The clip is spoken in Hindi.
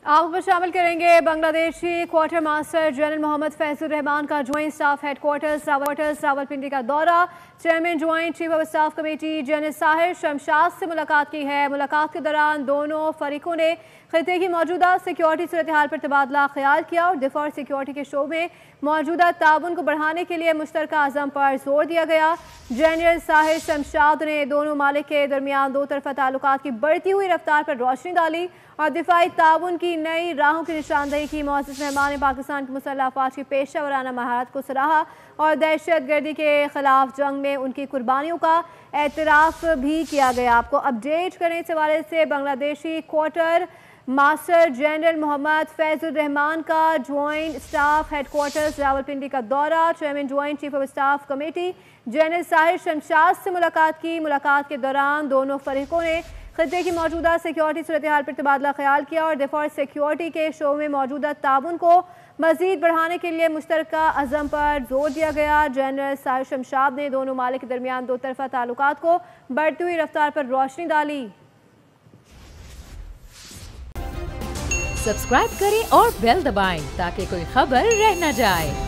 आपको शामिल करेंगे Bangladeshi quartermaster general Mohammad Faizur Rahman का ज्वाइंट स्टाफ हेडक्वार्टर्स रावलपिंडी का दौरा। Chairman joint chief of staff committee general Sahir Shamshad से मुलाकात की है। मुलाकात के दौरान दोनों फरीकों ने खिते की मौजूदा सिक्योरिटी सूरत हाल पर तबादला ख्याल किया और दिफा और सिक्योरिटी के शोबे में मौजूदा ताउन को बढ़ाने के लिए मुश्तरका अज़म पर जोर दिया गया। जनरल साहिर शमशाद ने दोनों मालिक के दरमियान दो तरफा ताल्लुकात की बढ़ती हुई रफ्तार पर रोशनी डाली और दिफाई ताउन की नई राहों की निशानदेही की। मुअज़्ज़िज़ मेहमान ने पाकिस्तान की मुसल्लह अफ़वाज की पेशा वराना महारत को सराहा और दहशत गर्दी के खिलाफ जंग में उनकी कुर्बानियों का एतराफ़ भी किया गया। आपको अपडेट करने इस हवाले से Bangladeshi quartermaster general Mohammad Faizur Rahman का ज्वाइंट स्टाफ हेडक्वार्टर्स रावलपिंडी का दौरा। Chairman joint chief of staff committee general Sahir Shamshad से मुलाकात की। मुलाकात के दौरान दोनों फरीकों ने खिते की मौजूदा सिक्योरिटी सूरत हाल पर तबादला ख्याल किया और दिफा और सिक्योरिटी के शो में मौजूदा ताउन को मजीद बढ़ाने के लिए मुश्तरका अज़म पर जोर दिया गया। जनरल साहिर शमशाद ने दोनों मालिक के दरमियान दो तरफा ताल्लुकात को बढ़ती हुई रफ्तार पर रोशनी डाली। सब्सक्राइब करें और बेल दबाएं ताकि कोई खबर रह न जाए।